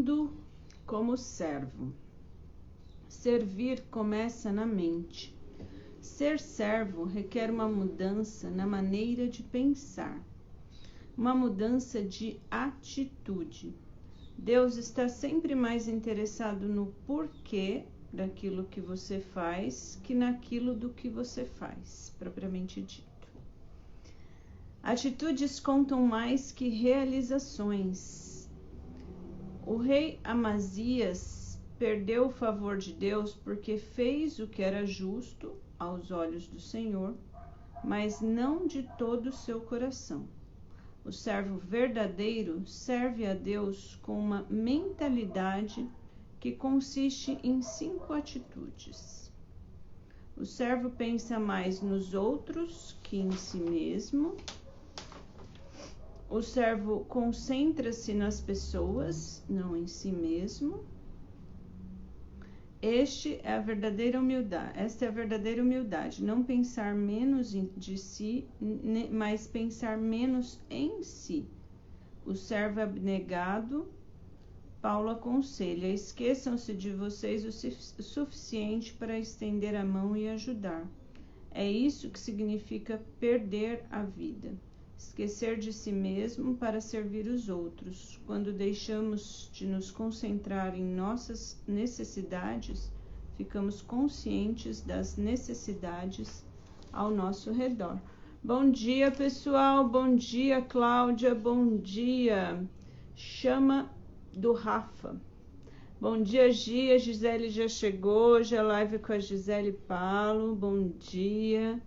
mundo como servo. Servir começa na mente. Ser servo requer uma mudança na maneira de pensar, uma mudança de atitude. Deus está sempre mais interessado no porquê daquilo que você faz que naquilo do que você faz, propriamente dito. Atitudes contam mais que realizações. O rei Amazias perdeu o favor de Deus porque fez o que era justo aos olhos do Senhor, mas não de todo o seu coração. O servo verdadeiro serve a Deus com uma mentalidade que consiste em 5 atitudes. O servo pensa mais nos outros que em si mesmo. O servo concentra-se nas pessoas, não em si mesmo. Esta é a verdadeira humildade, não pensar menos de si, mas pensar menos em si. O servo abnegado, Paulo aconselha: esqueçam-se de vocês o suficiente para estender a mão e ajudar. É isso que significa perder a vida. Esquecer de si mesmo para servir os outros. Quando deixamos de nos concentrar em nossas necessidades, ficamos conscientes das necessidades ao nosso redor. Bom dia, pessoal. Bom dia, Cláudia. Bom dia. Chama do Rafa. Bom dia, Gia. Gisele já chegou. Hoje é live com a Gisele Paulo. Bom dia.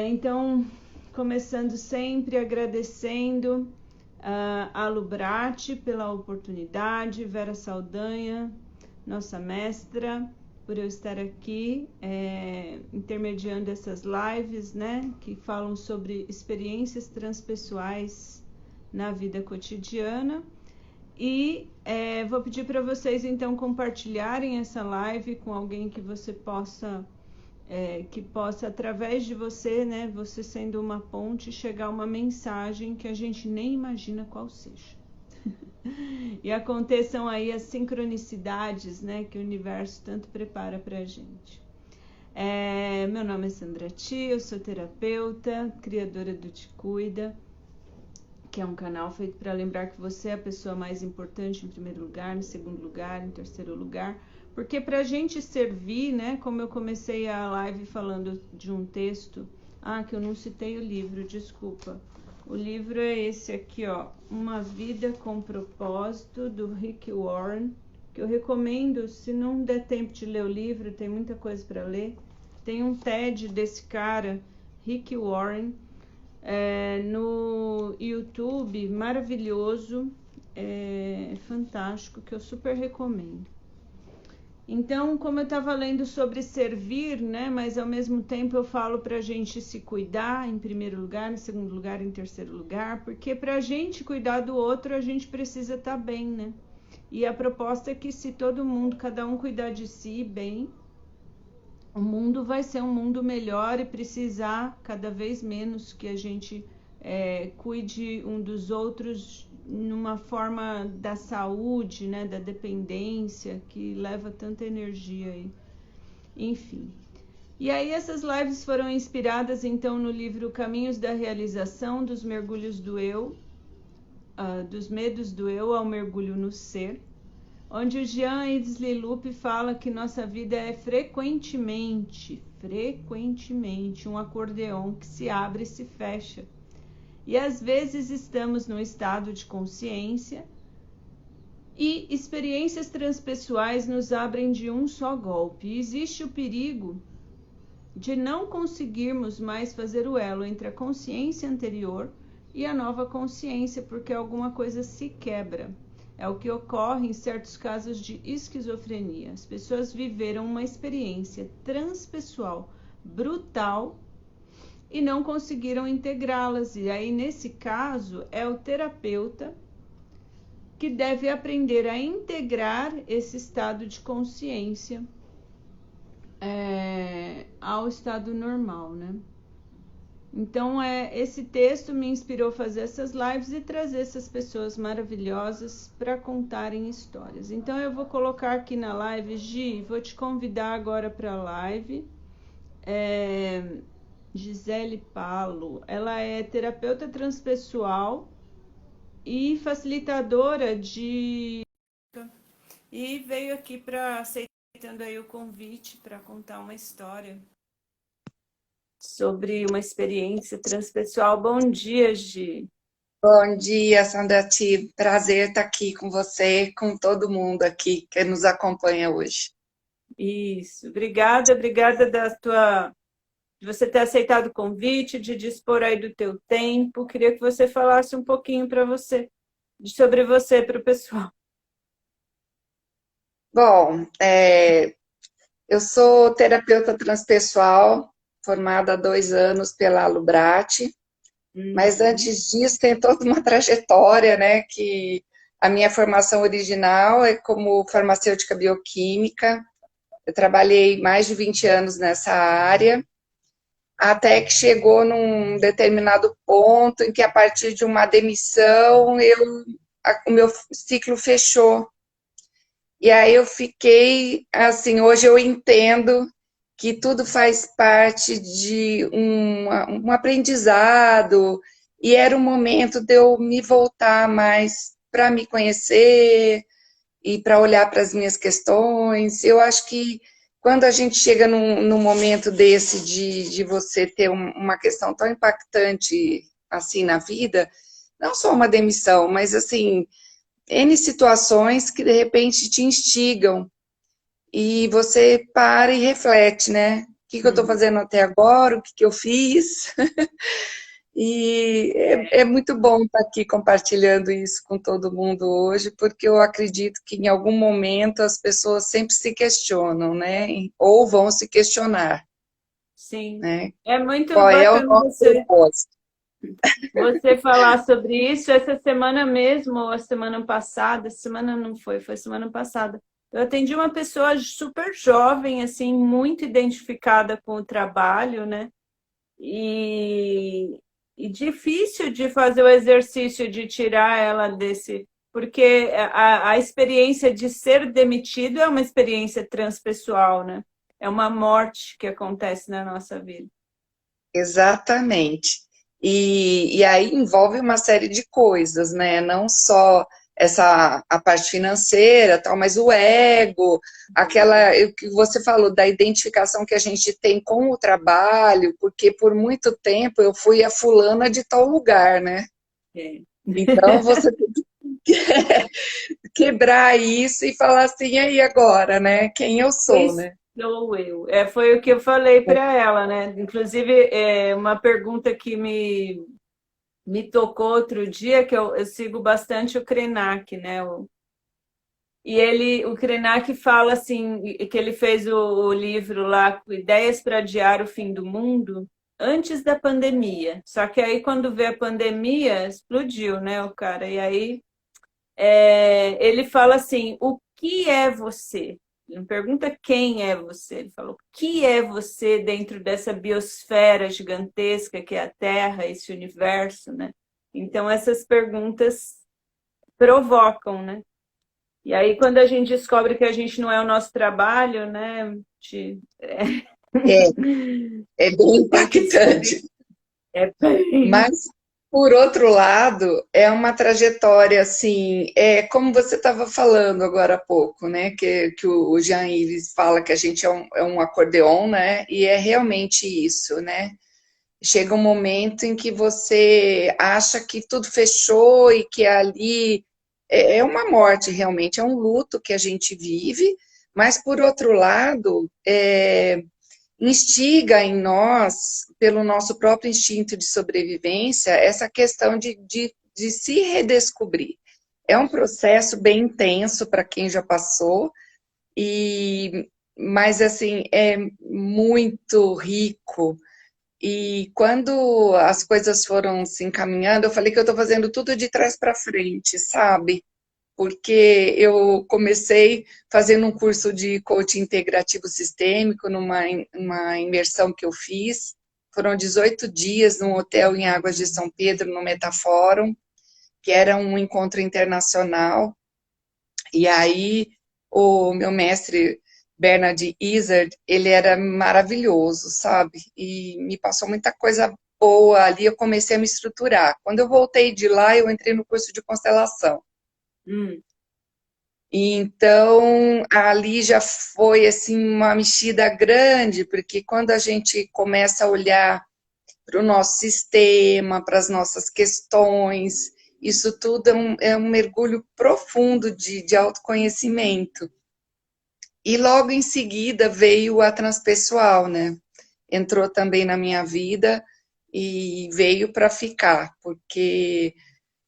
Então, começando sempre agradecendo a Lubrati pela oportunidade, Vera Saldanha, nossa mestra, por eu estar aqui intermediando essas lives, né, que falam sobre experiências transpessoais na vida cotidiana. E vou pedir para vocês então compartilharem essa live com alguém que você possa através de você, né, você sendo uma ponte, chegar uma mensagem que a gente nem imagina qual seja. E aconteçam aí as sincronicidades, né, que o universo tanto prepara pra gente. Meu nome é Sandra Tia, eu sou terapeuta, criadora do Te Cuida, que é um canal feito para lembrar que você é a pessoa mais importante em primeiro lugar, em segundo lugar, em terceiro lugar. Porque para a gente servir, né, como eu comecei a live falando de um texto, que eu não citei o livro, desculpa. O livro é esse aqui, ó, Uma Vida com Propósito, do Rick Warren, que eu recomendo, se não der tempo de ler o livro, tem muita coisa para ler. Tem um TED desse cara, Rick Warren, no YouTube, maravilhoso, fantástico, que eu super recomendo. Então, como eu estava lendo sobre servir, né, mas ao mesmo tempo eu falo para a gente se cuidar em primeiro lugar, em segundo lugar, em terceiro lugar, porque para a gente cuidar do outro, a gente precisa estar bem, né? E a proposta é que se todo mundo, cada um cuidar de si bem, o mundo vai ser um mundo melhor e precisar cada vez menos que a gente cuide um dos outros numa forma da saúde, né, da dependência, que leva tanta energia aí. Enfim. E aí essas lives foram inspiradas então no livro Caminhos da Realização, dos mergulhos do eu, dos medos do eu ao mergulho no ser, onde o Jean-Yves Leloup fala que nossa vida é frequentemente um acordeão que se abre e se fecha. E às vezes estamos num estado de consciência e experiências transpessoais nos abrem de um só golpe. E existe o perigo de não conseguirmos mais fazer o elo entre a consciência anterior e a nova consciência, porque alguma coisa se quebra. É o que ocorre em certos casos de esquizofrenia. As pessoas viveram uma experiência transpessoal brutal e não conseguiram integrá-las. E aí, nesse caso, é o terapeuta que deve aprender a integrar esse estado de consciência ao estado normal, né? Então, esse texto me inspirou a fazer essas lives e trazer essas pessoas maravilhosas para contarem histórias. Então, eu vou colocar aqui na live, Gi, vou te convidar agora para a live. Gisele Palo, ela é terapeuta transpessoal e facilitadora de... E veio aqui aceitando aí o convite para contar uma história sobre uma experiência transpessoal. Bom dia, Gi. Bom dia, Sandra Ti. Prazer estar aqui com você, com todo mundo aqui que nos acompanha hoje. Isso. Obrigada de você ter aceitado o convite, de dispor aí do teu tempo. Queria que você falasse um pouquinho sobre você para o pessoal. Bom, eu sou terapeuta transpessoal, formada há 2 anos pela Alubrate, mas antes disso tem toda uma trajetória, né, que a minha formação original é como farmacêutica bioquímica. Eu trabalhei mais de 20 anos nessa área, até que chegou num determinado ponto em que, a partir de uma demissão, o meu ciclo fechou. E aí eu fiquei, assim, hoje eu entendo que tudo faz parte de um aprendizado, e era o momento de eu me voltar mais para me conhecer e para olhar para as minhas questões. Eu acho que quando a gente chega num momento desse de você ter uma questão tão impactante assim na vida, não só uma demissão, mas assim, N situações que de repente te instigam e você para e reflete, né? O que eu estou fazendo até agora, o que eu fiz. E é muito bom estar aqui compartilhando isso com todo mundo hoje, porque eu acredito que em algum momento as pessoas sempre se questionam, né? Ou vão se questionar, Sim. né? É muito Qual é o bacana nosso propósito? você falar sobre isso. Essa semana mesmo, ou a semana passada, semana não foi, foi semana passada. Eu atendi uma pessoa super jovem, assim, muito identificada com o trabalho, né? E difícil de fazer o exercício de tirar ela desse... Porque a experiência de ser demitido é uma experiência transpessoal, né? É uma morte que acontece na nossa vida. Exatamente. E aí envolve uma série de coisas, né? Não só a parte financeira, tal, mas o ego, o que você falou da identificação que a gente tem com o trabalho, porque por muito tempo eu fui a fulana de tal lugar, né? É. Então você tem que quebrar isso e falar assim, e aí agora, né? Quem eu Quem sou, né? sou eu? Foi o que eu falei para ela, né? Inclusive, uma pergunta que me tocou outro dia, que eu sigo bastante o Krenak, né? O Krenak fala assim, que ele fez o livro lá, Ideias para Adiar o Fim do Mundo, antes da pandemia. Só que aí, quando veio a pandemia, explodiu, né, o cara? E aí, ele fala assim, o que é você? Ele não pergunta quem é você, ele falou, o que é você dentro dessa biosfera gigantesca que é a Terra, esse universo, né? Então, essas perguntas provocam, né? E aí, quando a gente descobre que a gente não é o nosso trabalho, né? É, é bem Tem que impactante. é bem. Mas, por outro lado, é uma trajetória, assim, como você estava falando agora há pouco, né? Que o Jean-Yves fala que a gente é um acordeon, né? E é realmente isso, né? Chega um momento em que você acha que tudo fechou e que ali é uma morte, realmente, é um luto que a gente vive, mas, por outro lado, instiga em nós, pelo nosso próprio instinto de sobrevivência, essa questão de se redescobrir. É um processo bem intenso para quem já passou, mas assim, é muito rico. E quando as coisas foram se encaminhando, eu falei que eu estou fazendo tudo de trás para frente, sabe? Porque eu comecei fazendo um curso de coaching integrativo sistêmico uma imersão que eu fiz, foram 18 dias num hotel em Águas de São Pedro, no Metafórum, que era um encontro internacional. E aí, o meu mestre, Bernard Izzard, ele era maravilhoso, sabe? E me passou muita coisa boa ali, eu comecei a me estruturar. Quando eu voltei de lá, eu entrei no curso de constelação. Hum. Então, ali já foi, assim, uma mexida grande, porque quando a gente começa a olhar para o nosso sistema, para as nossas questões, isso tudo é um mergulho profundo de autoconhecimento. E logo em seguida veio a transpessoal, né? Entrou também na minha vida e veio para ficar, porque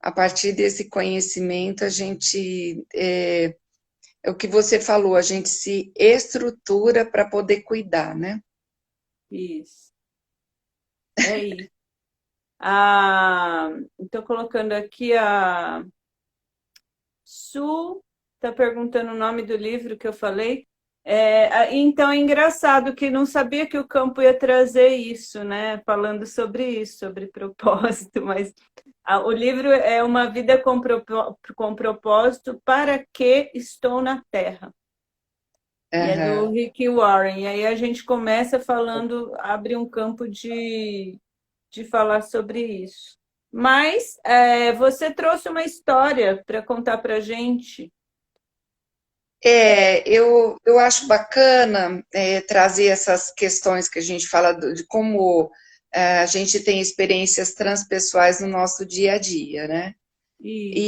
a partir desse conhecimento a gente, é o que você falou, a gente se estrutura para poder cuidar, né? Isso. É isso. Estou colocando aqui a Su, está perguntando o nome do livro que eu falei. Então é engraçado que não sabia que o campo ia trazer isso, né? Falando sobre isso, sobre propósito, mas o livro é Uma Vida com Propósito, para que estou na Terra. E é do Uhum. Rick Warren. E aí a gente começa falando, abre um campo de falar sobre isso. Mas você trouxe uma história para contar para a gente. Eu acho bacana trazer essas questões que a gente fala de como a gente tem experiências transpessoais no nosso dia a dia, né? Isso.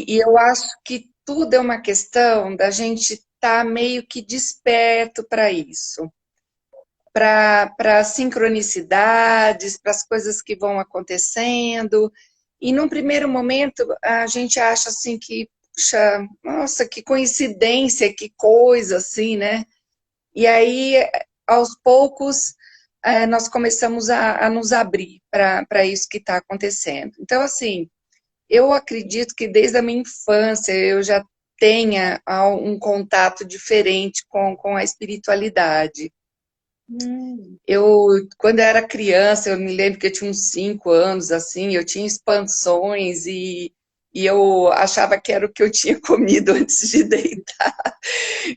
E eu acho que tudo é uma questão da gente estar meio que desperto para isso, para as sincronicidades, para as coisas que vão acontecendo. E num primeiro momento a gente acha assim que, puxa, nossa, que coincidência, que coisa assim, né? E aí, aos poucos, nós começamos a nos abrir para isso que está acontecendo. Então, assim, eu acredito que desde a minha infância eu já tenha um contato diferente com a espiritualidade. Hum. Quando eu era criança, eu me lembro que eu tinha uns 5 anos, assim, eu tinha expansões e eu achava que era o que eu tinha comido antes de deitar,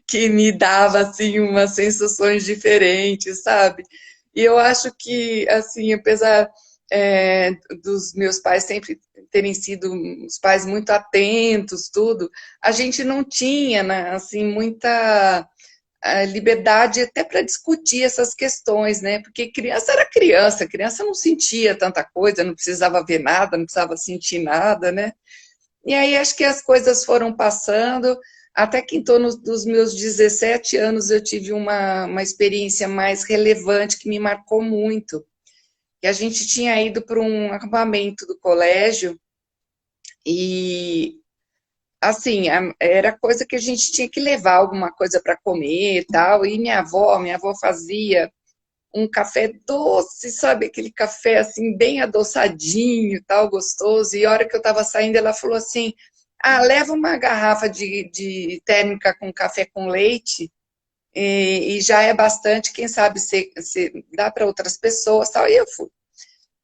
que me dava, assim, umas sensações diferentes, sabe? E eu acho que, assim, apesar dos meus pais sempre terem sido os pais muito atentos, tudo, a gente não tinha, né, assim, muita liberdade até para discutir essas questões, né? Porque criança era criança, criança não sentia tanta coisa, não precisava ver nada, não precisava sentir nada, né? E aí acho que as coisas foram passando, até que em torno dos meus 17 anos eu tive uma experiência mais relevante que me marcou muito. E a gente tinha ido para um acampamento do colégio e assim, era coisa que a gente tinha que levar alguma coisa para comer e tal, e minha avó fazia um café doce, sabe, aquele café assim, bem adoçadinho, tal, gostoso, e a hora que eu estava saindo, ela falou assim, leva uma garrafa de térmica com café com leite, e já é bastante, quem sabe se dá para outras pessoas, tal, e eu fui.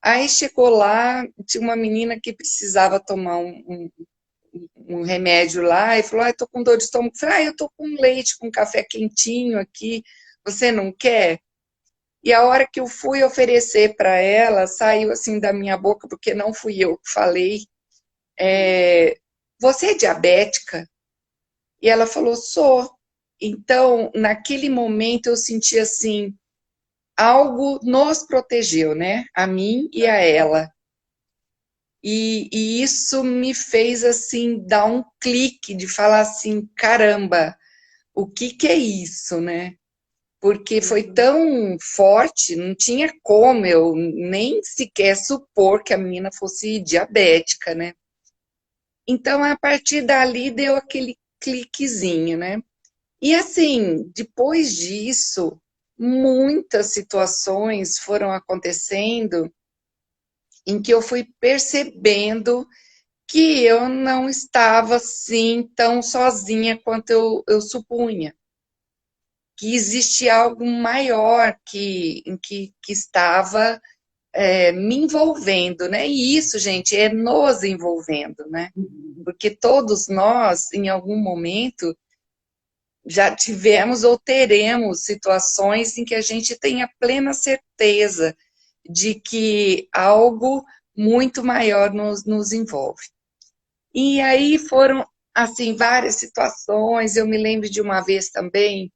Aí chegou lá, tinha uma menina que precisava tomar um remédio lá e falou, tô com dor de estômago. Eu falei, eu tô com leite, com café quentinho aqui, você não quer? E a hora que eu fui oferecer para ela, saiu assim da minha boca, porque não fui eu que falei, você é diabética? E ela falou, sou. Então, naquele momento eu senti assim, algo nos protegeu, né? A mim e a ela. E isso me fez assim dar um clique de falar assim, caramba, o que é isso, né? Porque foi tão forte, não tinha como eu nem sequer supor que a menina fosse diabética, né? Então, a partir dali deu aquele cliquezinho, né? E assim, depois disso, muitas situações foram acontecendo em que eu fui percebendo que eu não estava assim tão sozinha quanto eu supunha, que existia algo maior que estava me envolvendo, né? E isso, gente, é nos envolvendo, né? Porque todos nós, em algum momento, já tivemos ou teremos situações em que a gente tenha plena certeza de que algo muito maior nos envolve. E aí foram, assim, várias situações. Eu me lembro de uma vez também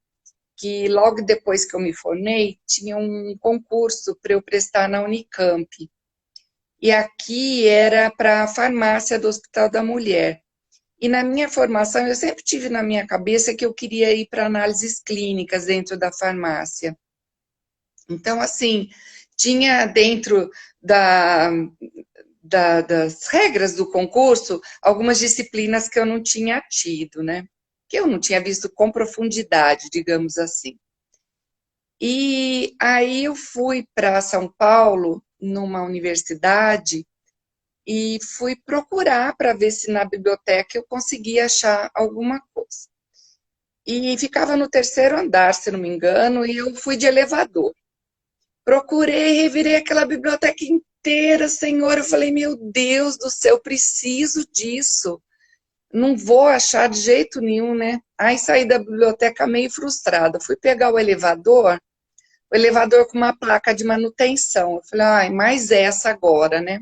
que logo depois que eu me formei, tinha um concurso para eu prestar na Unicamp. E aqui era para a farmácia do Hospital da Mulher. E na minha formação, eu sempre tive na minha cabeça que eu queria ir para análises clínicas dentro da farmácia. Então, assim, tinha dentro das regras do concurso algumas disciplinas que eu não tinha tido, né? Que eu não tinha visto com profundidade, digamos assim. E aí eu fui para São Paulo, numa universidade, e fui procurar para ver se na biblioteca eu conseguia achar alguma coisa. E ficava no terceiro andar, se não me engano, e eu fui de elevador. Procurei, revirei aquela biblioteca inteira, Senhor. Eu falei, meu Deus do céu, eu preciso disso. Não vou achar de jeito nenhum, né? Aí saí da biblioteca meio frustrada. Fui pegar o elevador com uma placa de manutenção. Eu falei, ai, mais essa agora, né?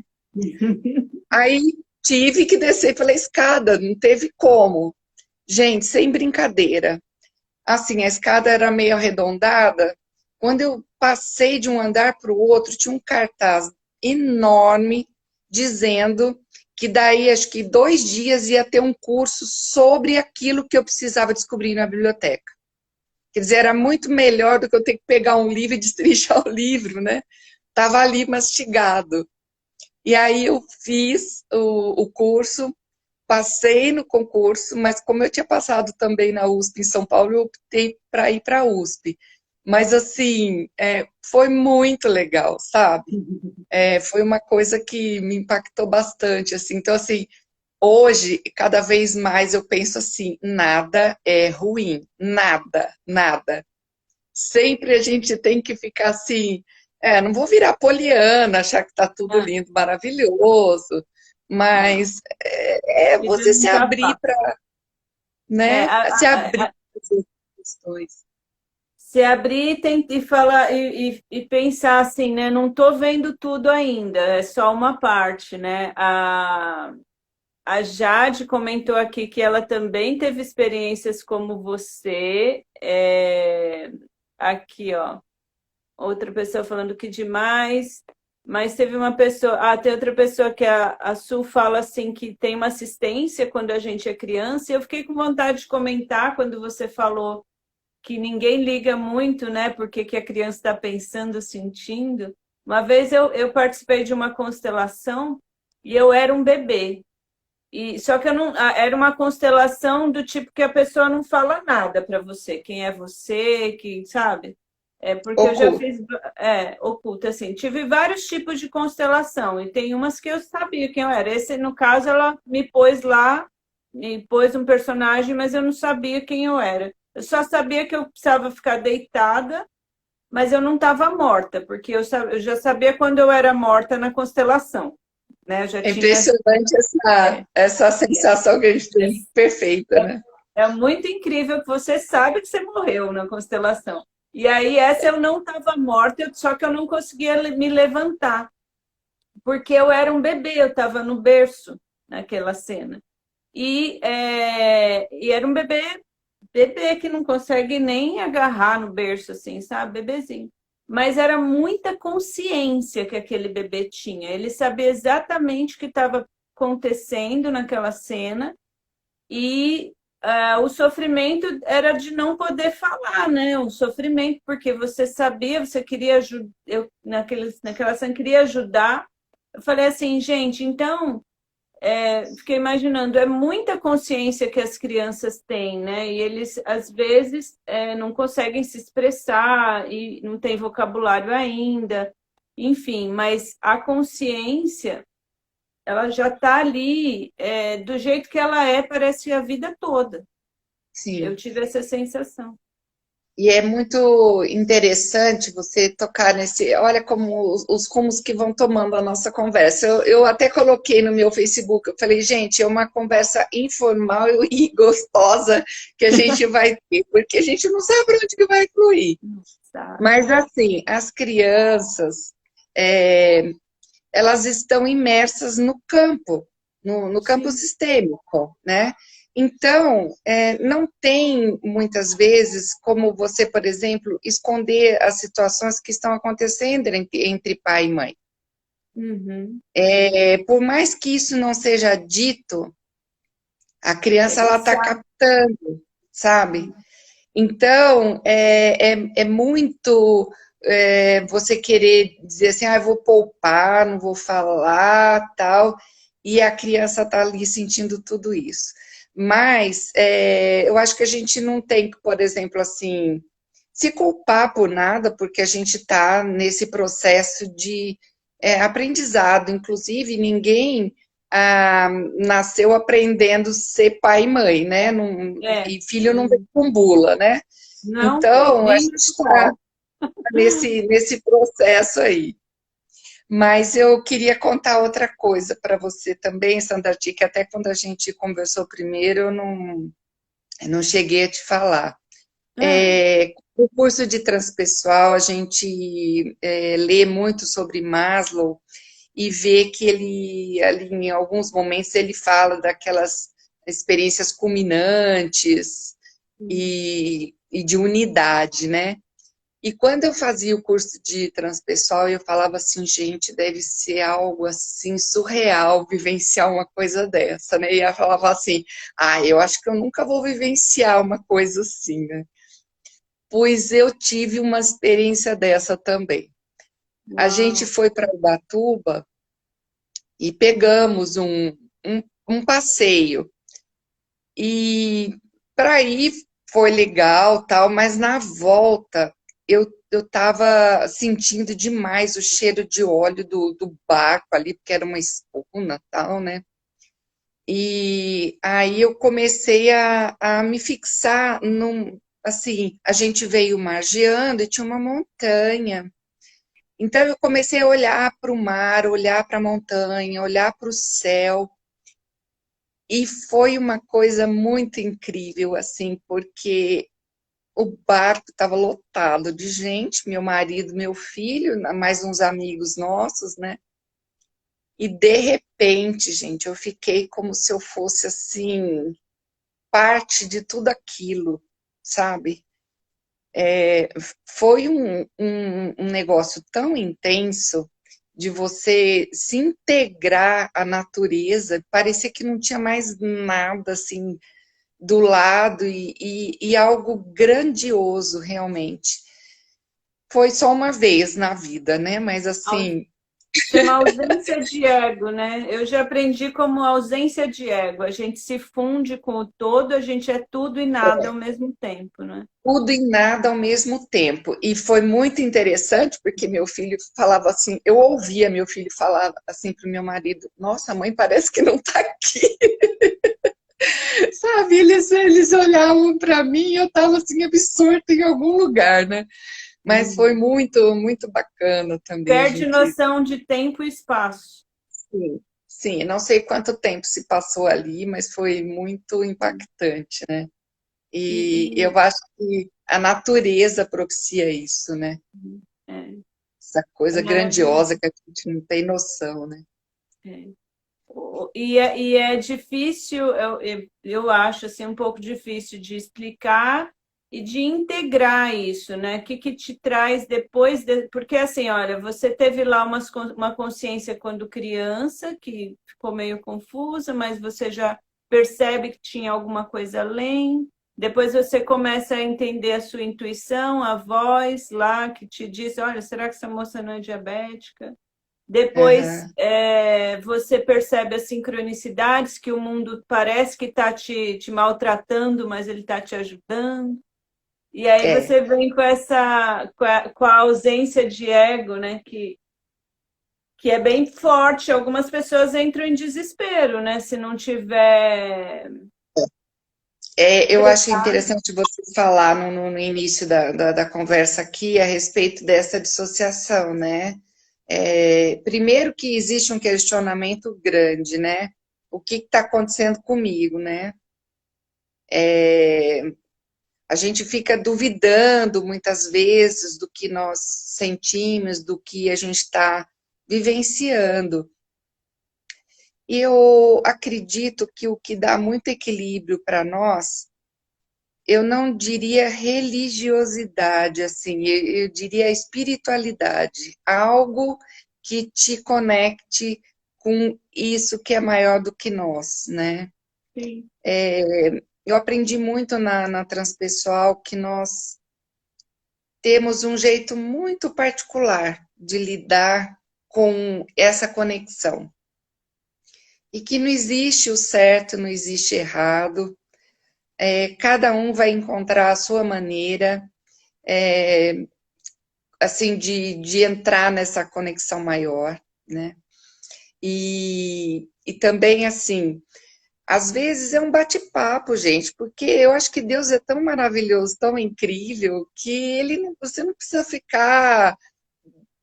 Aí tive que descer pela escada, não teve como. Gente, sem brincadeira. Assim, a escada era meio arredondada. Quando eu passei de um andar para o outro, tinha um cartaz enorme dizendo que daí, acho que 2 dias, ia ter um curso sobre aquilo que eu precisava descobrir na biblioteca. Quer dizer, era muito melhor do que eu ter que pegar um livro e destrinchar o livro, né? Estava ali mastigado. E aí eu fiz o curso, passei no concurso, mas como eu tinha passado também na USP em São Paulo, eu optei para ir para a USP. Mas assim, foi muito legal, sabe? Foi uma coisa que me impactou bastante, assim. Então, assim, hoje, cada vez mais eu penso assim, nada é ruim, nada, nada. Sempre a gente tem que ficar assim, não vou virar poliana, achar que está tudo Ah, lindo, maravilhoso, não. mas você se Vivemos a abrir paz. para, É, né, se abrir para essas questões. se abrir e falar e pensar assim, né? Não tô vendo tudo ainda, é só uma parte, né? A Jade comentou aqui que ela também teve experiências como você. Aqui, ó. Outra pessoa falando que demais. Mas teve uma pessoa. Ah, tem outra pessoa que a Su fala assim que tem uma assistência quando a gente é criança. E eu fiquei com vontade de comentar quando você falou que ninguém liga muito, né? Porque que a criança está pensando, sentindo. Uma vez eu participei de uma constelação e eu era um bebê. E só que eu não era uma constelação do tipo que a pessoa não fala nada para você, quem é você, que sabe? É porque eu já Oculto. fiz oculta assim. Tive vários tipos de constelação e tem umas que eu sabia quem eu era. Esse no caso ela me pôs lá, me pôs um personagem, mas eu não sabia quem eu era. Eu só sabia que eu precisava ficar deitada, mas eu não estava morta, porque eu já sabia quando eu era morta na constelação, né? Eu já É tinha impressionante essa sensação que a gente tem, perfeita, né? É muito incrível que você sabe que você morreu na constelação. E aí, essa eu não estava morta, só que eu não conseguia me levantar, porque eu era um bebê, eu estava no berço naquela cena. E era um bebê que não consegue nem agarrar no berço, assim, sabe? Bebezinho. Mas era muita consciência que aquele bebê tinha. Ele sabia exatamente o que estava acontecendo naquela cena e o sofrimento era de não poder falar, né? O sofrimento, porque você sabia, você queria ajudar, eu naquela cena queria ajudar. Eu falei assim, gente, então, fiquei imaginando, é muita consciência que as crianças têm, né? E eles, às vezes, não conseguem se expressar e não tem vocabulário ainda, enfim, mas a consciência ela já está ali do jeito que ela parece a vida toda. Eu Sim. tive essa sensação. E é muito interessante você tocar nesse. Olha como os rumos que vão tomando a nossa conversa. Eu até coloquei no meu Facebook, eu falei, gente, é uma conversa informal e gostosa que a gente vai ter, porque a gente não sabe onde que vai fluir. Nossa. Mas, assim, as crianças, é, elas estão imersas no campo, no campo Sim. sistêmico, né? Então, não tem, muitas vezes, como você, por exemplo, esconder as situações que estão acontecendo entre pai e mãe. Uhum. Por mais que isso não seja dito, a criança ela Eles está sabem. captando, sabe? Então, é muito você querer dizer assim, eu vou poupar, não vou falar, tal, e a criança está ali sentindo tudo isso. Mas eu acho que a gente não tem que, por exemplo, assim, se culpar por nada, porque a gente está nesse processo de aprendizado. Inclusive, ninguém nasceu aprendendo a ser pai e mãe, né? É. E filho não vem com bula, né? Não, Então, a nem gente na está escola. nesse processo aí. Mas eu queria contar outra coisa para você também, Sandra T, que até quando a gente conversou primeiro, eu não cheguei a te falar. Ah, No curso de transpessoal, a gente lê muito sobre Maslow e vê que ele, ali, em alguns momentos, ele fala daquelas experiências culminantes e de unidade, né? E quando eu fazia o curso de transpessoal, eu falava assim, gente, deve ser algo assim surreal vivenciar uma coisa dessa, né? E ela falava assim, eu acho que eu nunca vou vivenciar uma coisa assim, né? Pois eu tive uma experiência dessa também. A gente uau. foi para Ubatuba e pegamos um passeio. E para ir foi legal, tal, mas na volta eu estava sentindo demais o cheiro de óleo do barco ali, porque era uma espuna, tal, né? E aí eu comecei a me fixar assim, a gente veio margeando e tinha uma montanha. Então eu comecei a olhar para o mar, olhar para a montanha, olhar para o céu. E foi uma coisa muito incrível, assim, porque o barco estava lotado de gente, meu marido, meu filho, mais uns amigos nossos, né? E de repente, gente, eu fiquei como se eu fosse assim, parte de tudo aquilo, sabe? Foi um negócio tão intenso de você se integrar à natureza, parecia que não tinha mais nada assim do lado e algo grandioso realmente. Foi só uma vez na vida, né? Mas assim, Chama ausência de ego, né? Eu já aprendi como ausência de ego. A gente se funde com o todo, a gente é tudo e nada ao mesmo tempo, né? tudo e nada ao mesmo tempo. E foi muito interessante, porque meu filho falava assim, eu ouvia meu filho falar assim para o meu marido, nossa, mãe parece que não está aqui. Sabe, eles olhavam para mim e eu estava assim, absorta em algum lugar, né? Mas foi Uhum. muito, muito bacana também a Perde gente. noção de tempo e espaço. Sim, sim, não sei quanto tempo se passou ali, mas foi muito impactante, né? E E eu acho que a natureza propicia isso, né? é, Essa é coisa maravilhoso. grandiosa que a gente não tem noção, né? É. E é difícil, eu acho assim, um pouco difícil de explicar e de integrar isso, né? O que que te traz depois porque assim, olha, você teve lá uma consciência quando criança que ficou meio confusa, mas você já percebe que tinha alguma coisa além. Depois você começa a entender a sua intuição, a voz lá que te diz, olha, será que essa moça não é diabética? Depois Aham, você percebe as sincronicidades que o mundo parece que está te maltratando, mas ele está te ajudando. E aí é. você vem com com a ausência de ego, né? Que é bem forte. Algumas pessoas entram em desespero, né? Se não tiver. Eu acho interessante você falar no início da conversa aqui a respeito dessa dissociação, né? Primeiro que existe um questionamento grande, né? O que está acontecendo comigo, né? A gente fica duvidando muitas vezes do que nós sentimos, do que a gente está vivenciando. E eu acredito que o que dá muito equilíbrio para nós, eu não diria religiosidade, assim, eu diria espiritualidade, algo que te conecte com isso que é maior do que nós, né? Sim. Eu aprendi muito na transpessoal que nós temos um jeito muito particular de lidar com essa conexão. E que não existe o certo, não existe errado, cada um vai encontrar a sua maneira, assim, de entrar nessa conexão maior, né? E também, assim, às vezes é um bate-papo, gente, porque eu acho que Deus é tão maravilhoso, tão incrível, que você não precisa ficar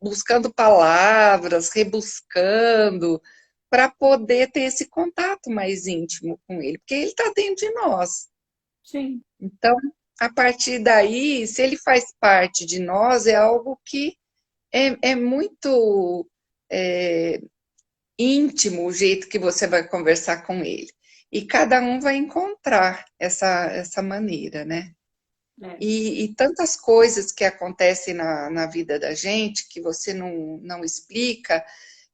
buscando palavras, rebuscando, para poder ter esse contato mais íntimo com ele, porque ele está dentro de nós. Sim. Então, a partir daí, se ele faz parte de nós, é algo que é muito é, íntimo o jeito que você vai conversar com ele. E cada um vai encontrar essa maneira, né? É. E tantas coisas que acontecem na vida da gente que você não explica.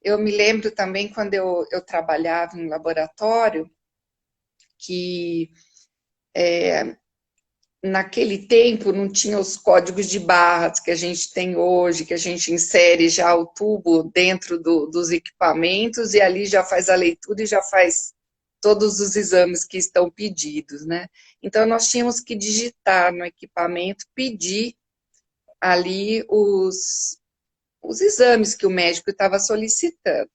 Eu me lembro também quando eu trabalhava em laboratório, que naquele tempo não tinha os códigos de barras que a gente tem hoje, que a gente insere já o tubo dentro dos equipamentos e ali já faz a leitura e já faz todos os exames que estão pedidos, né? Então, nós tínhamos que digitar no equipamento, pedir ali os exames que o médico estava solicitando.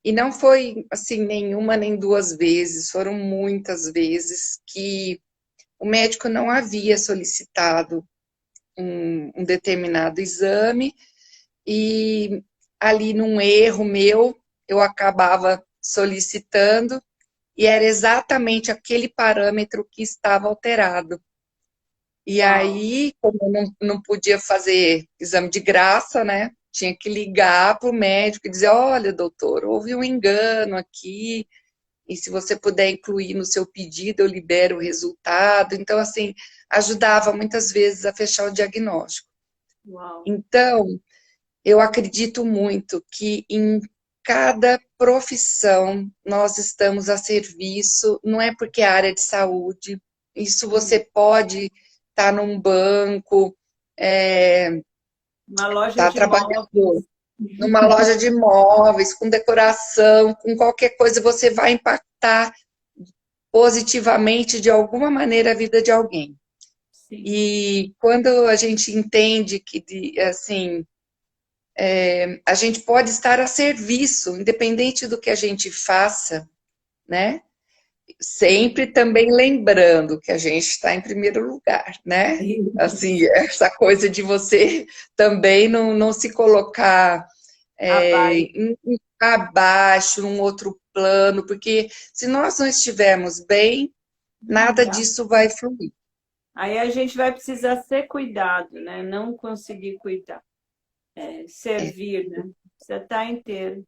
E não foi, assim, nenhuma nem duas vezes, foram muitas vezes que o médico não havia solicitado um determinado exame e ali num erro meu, eu acabava solicitando e era exatamente aquele parâmetro que estava alterado. E Uau. aí, como eu não podia fazer exame de graça, né? Tinha que ligar para o médico e dizer, olha, doutor, houve um engano aqui, e se você puder incluir no seu pedido, eu libero o resultado. Então, assim, ajudava muitas vezes a fechar o diagnóstico. Uau. Então, eu acredito muito que em cada profissão nós estamos a serviço, não é porque é área de saúde, isso você pode estar num banco, Uma loja estar de trabalhando imóveis. numa loja de imóveis, com decoração, com qualquer coisa, você vai impactar positivamente, de alguma maneira, a vida de alguém. Sim. E quando a gente entende que, assim, a gente pode estar a serviço, independente do que a gente faça, né? Sempre também lembrando que a gente está em primeiro lugar, né? Assim, essa coisa de você também não se colocar Abaixo. abaixo, num outro plano, porque se nós não estivermos bem, Não nada dá. disso vai fluir. Aí a gente vai precisar ser cuidado, né? Não conseguir cuidar. Servir, né? Você está inteiro.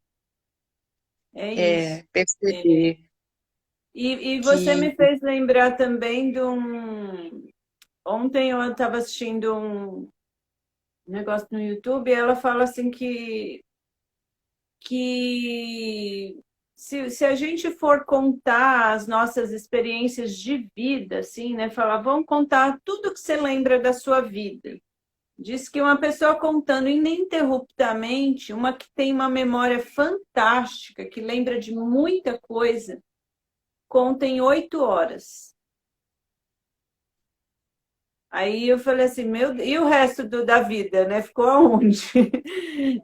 É isso. Perceber E você que me fez lembrar também de um. Ontem eu estava assistindo um negócio no YouTube e ela fala assim que se a gente for contar as nossas experiências de vida, assim, né? Falar, vamos contar tudo que você lembra da sua vida. Diz que uma pessoa contando ininterruptamente, uma que tem uma memória fantástica, que lembra de muita coisa, conta em 8 horas. Aí eu falei assim, meu, e o resto da vida, né? Ficou aonde?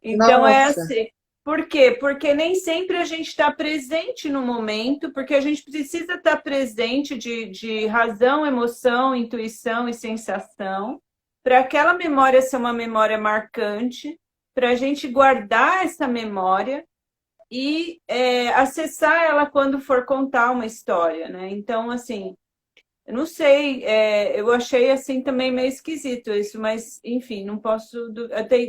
Então é nossa, assim, Por quê? Porque nem sempre a gente está presente no momento, porque a gente precisa estar presente de razão, emoção, intuição e sensação, para aquela memória ser uma memória marcante, para a gente guardar essa memória e acessar ela quando for contar uma história, né? Então, assim, eu não sei, eu achei assim também meio esquisito isso, mas enfim, não posso.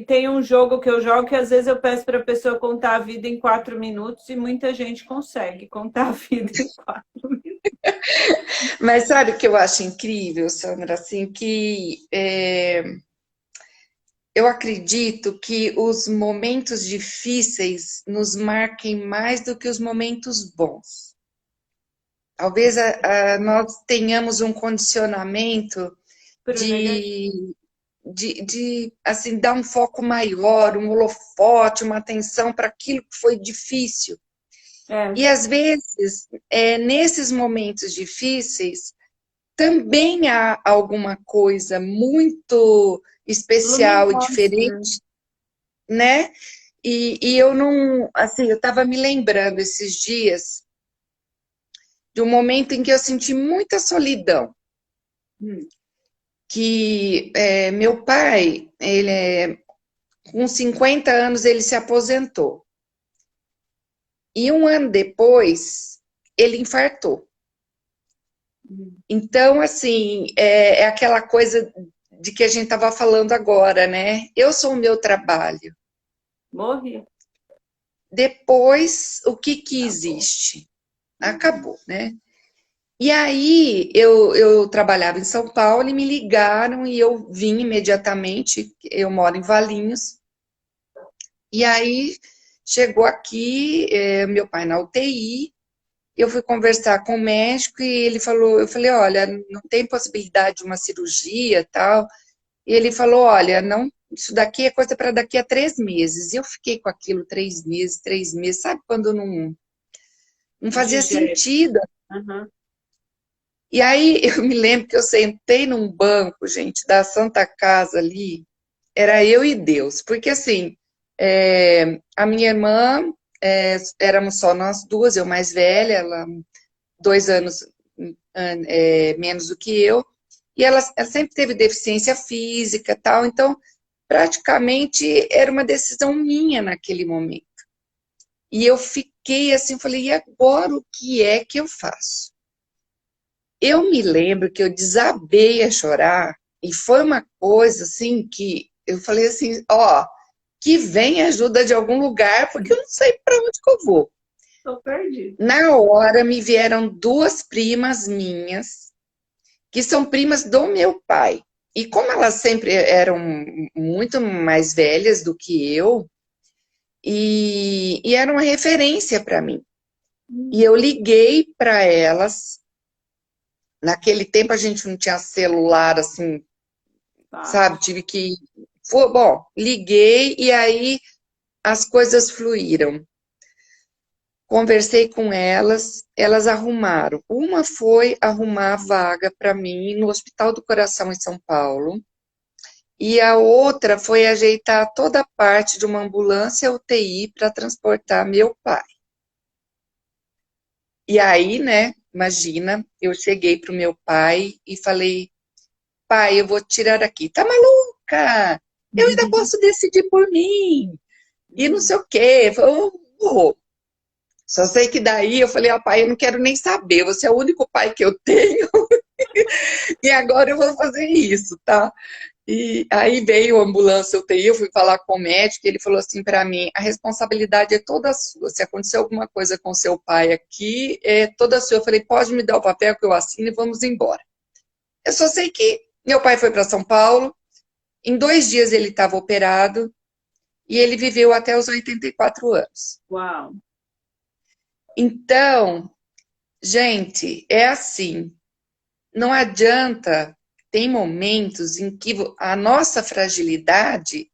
Tem um jogo que eu jogo que às vezes eu peço para a pessoa contar a vida em 4 minutos e muita gente consegue contar a vida em 4 minutos. Mas sabe o que eu acho incrível, Sandra? Assim, que eu acredito que os momentos difíceis nos marquem mais do que os momentos bons. Talvez nós tenhamos um condicionamento Pro negativo. de, assim, dar um foco maior, um holofote, uma atenção para aquilo que foi difícil. É, E às vezes, nesses momentos difíceis, também há alguma coisa muito especial e luminosa, né? diferente, né? E eu não, assim, eu estava me lembrando esses dias de um momento em que eu senti muita solidão, Hum. que meu pai, com 50 anos, ele se aposentou. E um ano depois, ele infartou. Então, assim, é aquela coisa de que a gente estava falando agora, né? Eu sou o meu trabalho. Morri. Depois, o que Acabou. existe? Acabou, né? E aí, eu trabalhava em São Paulo e me ligaram e eu vim imediatamente. Eu moro em Valinhos. E aí, chegou aqui, meu pai na UTI. Eu fui conversar com o médico e ele falou, eu falei, olha, não tem possibilidade de uma cirurgia, tal. E ele falou, olha, não, isso daqui é coisa para daqui a 3 meses. E eu fiquei com aquilo 3 meses, sabe quando não fazia Digere. sentido. Uhum. E aí eu me lembro que eu sentei num banco, gente, da Santa Casa ali, era eu e Deus, porque assim, a minha irmã, éramos só nós duas, eu mais velha, ela 2 anos menos do que eu, e ela sempre teve deficiência física e tal, então praticamente era uma decisão minha naquele momento. E eu fiquei assim, falei, e agora o que é que eu faço? Eu me lembro que eu desabei a chorar, e foi uma coisa assim que eu falei assim, ó, que vem ajuda de algum lugar, porque eu não sei para onde que eu vou. Tô perdido. Na hora me vieram duas primas minhas, que são primas do meu pai. E como elas sempre eram muito mais velhas do que eu, e era uma referência para mim. E eu liguei para elas. Naquele tempo a gente não tinha celular assim, sabe? Fácil. Tive que. Bom, liguei e aí as coisas fluíram. Conversei com elas, elas arrumaram. Uma foi arrumar a vaga para mim no Hospital do Coração em São Paulo. E a outra foi ajeitar toda a parte de uma ambulância UTI para transportar meu pai. E aí, né, imagina, eu cheguei para o meu pai e falei, pai, eu vou tirar aqui. Tá maluca? Eu ainda posso decidir por mim. E não sei o quê. Oh, só sei que daí eu falei, ó, pai, eu não quero nem saber, você é o único pai que eu tenho. E agora eu vou fazer isso, tá? E aí veio a ambulância UTI, eu fui falar com o médico, ele falou assim para mim, a responsabilidade é toda sua, se acontecer alguma coisa com seu pai aqui, é toda sua. Eu falei, pode me dar o papel que eu assino e vamos embora. Eu só sei que meu pai foi para São Paulo, em 2 dias ele estava operado, e ele viveu até os 84 anos. Uau. Então, gente, é assim, não adianta, tem momentos em que a nossa fragilidade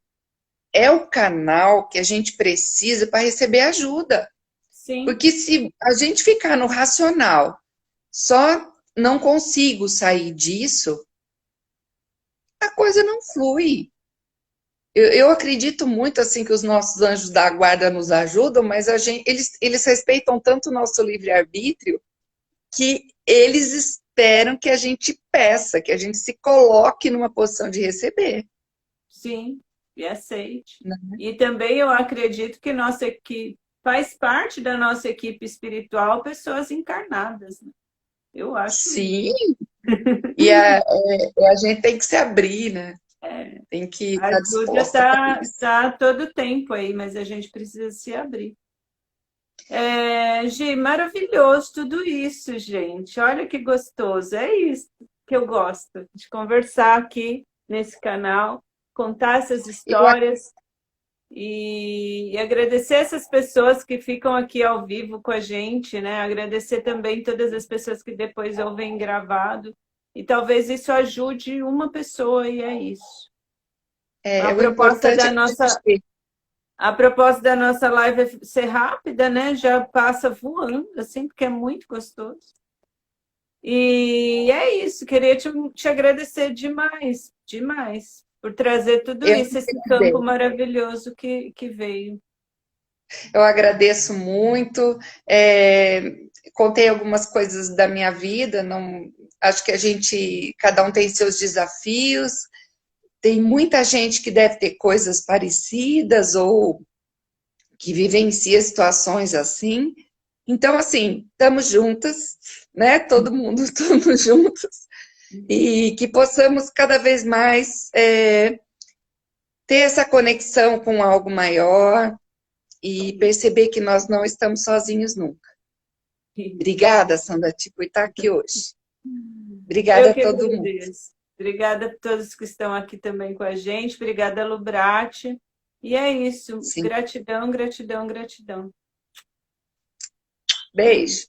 é o canal que a gente precisa para receber ajuda. Sim. Porque se a gente ficar no racional, só não consigo sair disso, a coisa não flui. eu acredito muito assim que os nossos anjos da guarda nos ajudam, mas eles respeitam tanto o nosso livre-arbítrio que eles esperam que a gente peça, que a gente se coloque numa posição de receber. Sim, e aceite. Né? E também eu acredito que nossa equipe faz parte da nossa equipe espiritual pessoas encarnadas. Né? Eu acho. Sim, e a gente tem que se abrir, né? Tem que A estar ajuda disposta para isso. tá todo tempo aí, mas a gente precisa se abrir. Gi, maravilhoso tudo isso, gente. Olha que gostoso. É isso que eu gosto de conversar aqui nesse canal, contar essas Eu, histórias e agradecer essas pessoas que ficam aqui ao vivo com a gente, né? Agradecer também todas as pessoas que depois ouvem gravado. E talvez isso ajude uma pessoa e é isso. A o proposta importante da é que a nossa gente A propósito da nossa live é ser rápida, né? Já passa voando, assim, porque é muito gostoso. E é isso, queria te agradecer demais, demais, por trazer tudo eu, isso, esse campo maravilhoso que veio. eu agradeço muito. Contei algumas coisas da minha vida, não, acho que cada um tem seus desafios, tem muita gente que deve ter coisas parecidas ou que vivencia situações assim. Então, assim, estamos juntas, né? Todo mundo, estamos juntos. E que possamos cada vez mais ter essa conexão com algo maior e perceber que nós não estamos sozinhos nunca. Obrigada, Sandra, por estar aqui hoje. Obrigada Eu a que todo mundo. agradeço. Obrigada a todos que estão aqui também com a gente. Obrigada, Lubrate. E é isso. Sim. Gratidão, gratidão, gratidão. Beijo.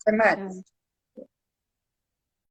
Até mais. Tchau.